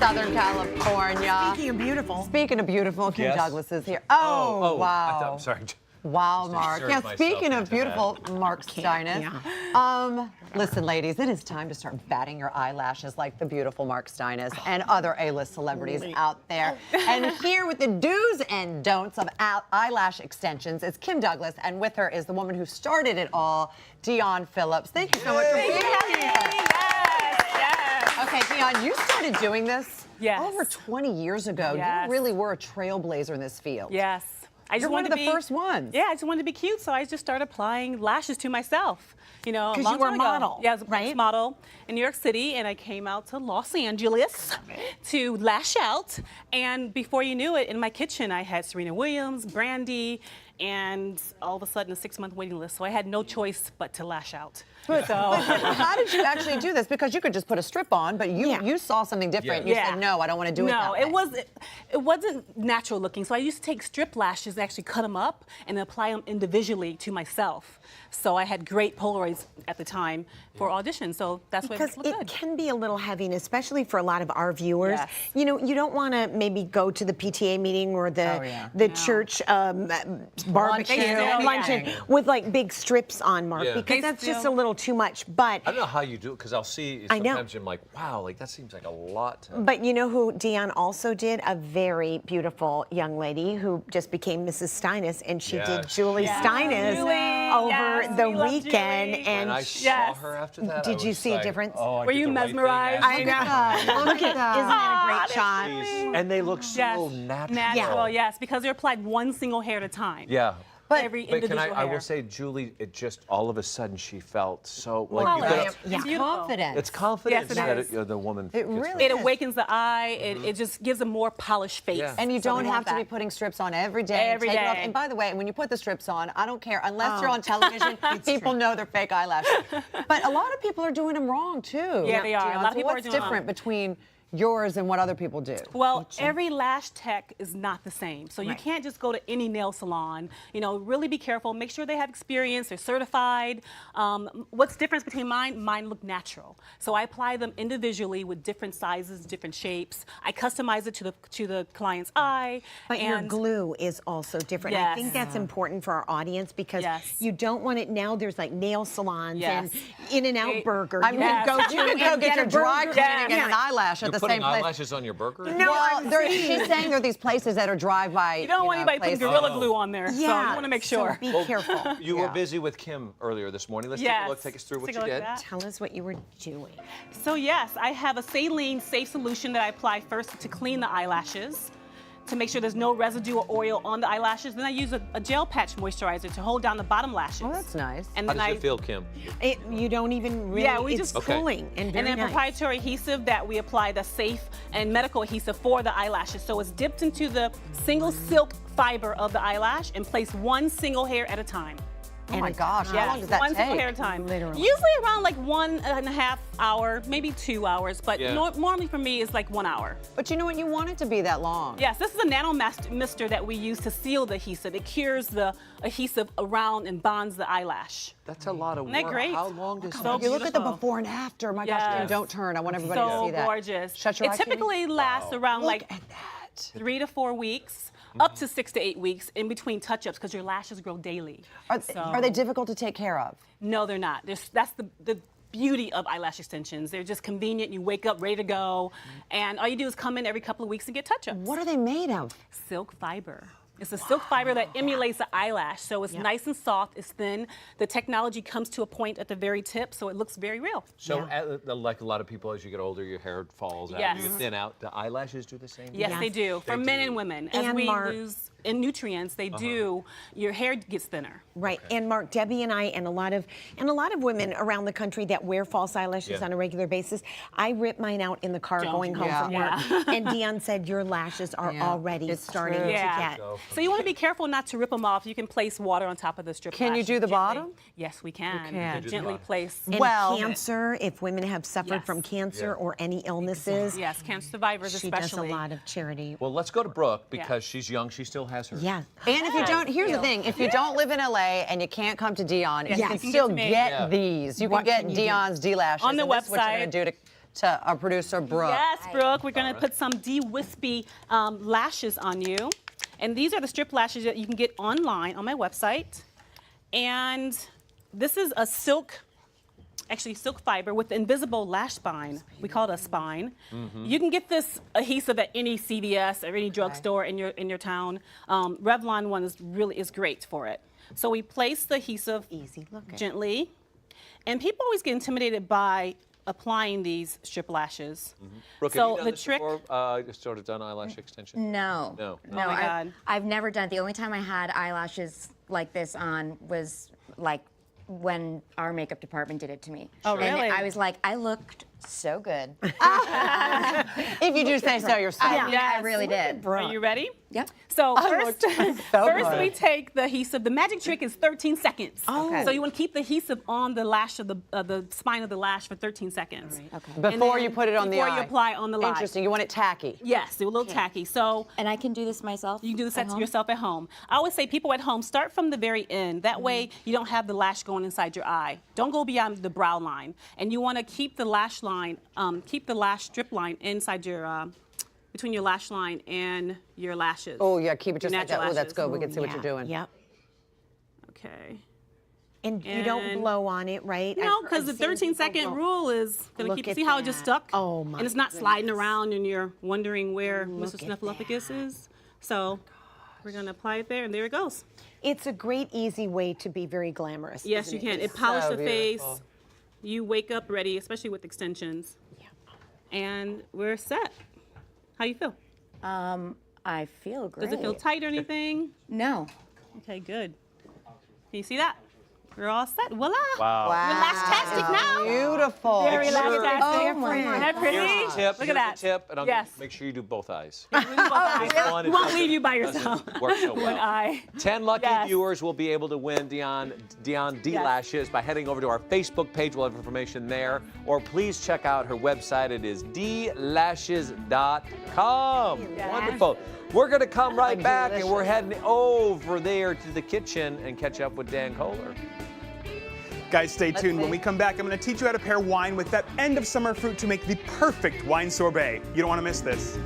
Southern California. Speaking of beautiful, Kim Douglas is here. Oh, wow. I'm sorry. Wow, Mark. Yeah, speaking of beautiful, Mark Steinitz. Listen, ladies, it is time to start batting your eyelashes like the beautiful Mark Steinitz and other A-list celebrities out there. And here with the do's and don'ts of eyelash extensions is Kim Douglas, and with her is the woman who started it all, Dionne Phillips. Thank you so much for being here. Yes. Okay, Dionne, you started doing this over 20 years ago. Yes. You really were a trailblazer in this field. Yes. You're one of the first ones. Yeah, I just wanted to be cute, so I just started applying lashes to myself. You know, because you were a model. Yeah, I was a model in New York City, and I came out to Los Angeles to lash out. And before you knew it, in my kitchen, I had Serena Williams, Brandy, and all of a sudden a 6-month waiting list. So I had no choice but to lash out. But how did you actually do this? Because you could just put a strip on, but you saw something different. You said, no, I don't want to do it that way. No, it wasn't natural looking. So I used to take strip lashes, actually cut them up, and apply them individually to myself. So I had great Polaroids at the time for auditions. So that's what it looked good. It can be a little heavy, and especially for a lot of our viewers. Yes. You know, you don't want to maybe go to the PTA meeting or the church barbecue luncheon with like big strips on, Mark, because that's just a little too much. But I don't know how you do it, because I'll see sometimes I'm like, wow, like that seems like a lot. But you know who Dionne also did? A very beautiful young lady who just became Mrs. Steinitz, and she did Julie Steinitz over the weekend. And I saw her after that. Did you see a difference? Oh, were you mesmerized? I know. Look at that. Isn't that a great shot? And they look so natural. Natural, yes, because they're applied one single hair at a time. Yeah. But every individual hair. I will say, Julie, it just all of a sudden she felt so It's confidence. It's confidence yes, that the woman. It awakens the eye. It just gives a more polished face. Yeah. And you don't have to be putting strips on every day. Every day. And by the way, when you put the strips on, I don't care unless you're on television. People know they're fake eyelashes. But a lot of people are doing them wrong too. Yeah, they are. A lot of people are doing what's different between yours and what other people do? Well, every lash tech is not the same. So you can't just go to any nail salon. You know, really be careful. Make sure they have experience. They're certified. What's the difference between mine? Mine look natural. So I apply them individually with different sizes, different shapes. I customize it to the client's eye. But your glue is also different. Yes. I think that's important for our audience, because you don't want it now. There's like nail salons and In-N-Out Burger. I mean, you can go get your dry cleaning and an eyelash at the same place. Eyelashes on your burger? No, she's saying there are these places that are drive-by. You don't want anybody putting Gorilla Glue on there, so you want to make sure. So be careful. You were busy with Kim earlier this morning. Let's take a look. Take us through what you did. Tell us what you were doing. So yes, I have a saline safe solution that I apply first to clean the eyelashes, to make sure there's no residue or oil on the eyelashes. Then I use a gel patch moisturizer to hold down the bottom lashes. Oh, that's nice. And How then does it feel, Kim? You don't even really, it's cooling and very then proprietary adhesive that we apply, the safe and medical adhesive for the eyelashes. So it's dipped into the single silk fiber of the eyelash and place one single hair at a time. Oh my gosh, how long does that take? One single hair at a time. Literally. Usually around like 1.5 hours, maybe 2 hours, but normally for me it's like 1 hour. But you know what, you want it to be that long. Yes, this is a nano mister that we use to seal the adhesive. It cures the adhesive around and bonds the eyelash. That's a lot of work. Isn't that great? How long does So you look at the before and after. My gosh, Kim, don't turn. I want everybody to see that. So gorgeous. Shut your eye, It typically lasts around Look at that. 3 to 4 weeks. Up to 6 to 8 weeks in between touch-ups, because your lashes grow daily. Are they difficult to take care of? No, they're not. That's the beauty of eyelash extensions. They're just convenient. You wake up ready to go, and all you do is come in every couple of weeks and get touch-ups. What are they made of? Silk fiber. It's a silk fiber that emulates the eyelash, so it's nice and soft, it's thin. The technology comes to a point at the very tip, so it looks very real. So, like a lot of people, as you get older, your hair falls out, you thin out. The eyelashes do the same? Yes, they do. For men and women. As we lose in nutrients, they do, your hair gets thinner. Right. And Mark, Debbie and I, and a lot of women around the country that wear false eyelashes on a regular basis, I rip mine out in the car going home from work. And Dionne said your lashes are already starting to get. So you want to be careful not to rip them off. You can place water on top of the strip. Can you do the bottom? Yes, we can. You can. Gently place. And cancer, if women have suffered from cancer or any illnesses. Yes, cancer survivors especially. She does a lot of charity. Well, let's go to Brooke, because she's young. She still has her. Yeah. And if you don't, here's the thing, if you don't live in LA and you can't come to Dionne, you can still get these. You can get Dionne's D-lashes. On the website. This is what you're going to do to our producer, Brooke. Yes, Brooke, we're going to put some de-wispy lashes on you. And these are the strip lashes that you can get online on my website. And this is a silk fiber with the invisible lash spine. We call it a spine. You can get this adhesive at any CVS or any drugstore in your town. Revlon one is great for it. So we place the adhesive gently. And people always get intimidated by applying these strip lashes. Brooke, so have you done the this trick. before? Sort of done eyelash extension? No. No. Oh my God. I've never done it. The only time I had eyelashes like this on was like when our makeup department did it to me. Oh, really? And I was like, I looked so good. If you do say so yourself. I really did. Are you ready? Yep. So first, good. we take the adhesive. The magic trick is 13 seconds. Okay. So you want to keep the adhesive on the lash of the spine of the lash for 13 seconds. Okay. Before you put it on the eye. Before you apply on the eye. Interesting. You want it tacky. Yes, a little tacky. So And I can do this myself. you can do this at home? yourself at home. I always say people at home start from the very end. That way you don't have the lash going inside your eye. Don't go beyond the brow line. And you want to keep the lash line, keep the lash strip line inside your between your lash line and your lashes. Oh, yeah, keep it just Your like that. natural Oh, that's lashes. good. We can see what you're doing. Yep. Okay. And you don't And- blow on it, right? No, because the 13-second rule is going to Look keep at See how it just that. stuck? Oh, my And it's not sliding around and you're wondering where Mr. at Snuffleupagus is. So we're going to apply it there, and there it goes. It's a great, easy way to be very glamorous. Yes, isn't you can. It's It polishes so the face. beautiful. You wake up ready, especially with extensions. Yeah. And we're set. How you feel? I feel great. Does it feel tight or anything? No. Okay, good. Can you see that? We're all set. Voila. Wow. We're lash-tastic now. Beautiful. Very Make sure- lash-tastic. Oh, my Isn't that pretty? Here's a tip. Look at that. Here's a tip, and I'm Yes. gonna make sure you do both eyes. We One, won't it leave you by doesn't yourself. work so One well. eye. 10 lucky Yes. viewers will be able to win Dionne D lashes by heading over to our Facebook page. We'll have information there. Or please check out her website. It is dlashes.com. Wonderful. We're going to come right back, and we're heading over there to the kitchen and catch up with Dan Kohler. Guys, stay tuned. When we come back, I'm going to teach you how to pair wine with that end of summer fruit to make the perfect wine sorbet. You don't want to miss this.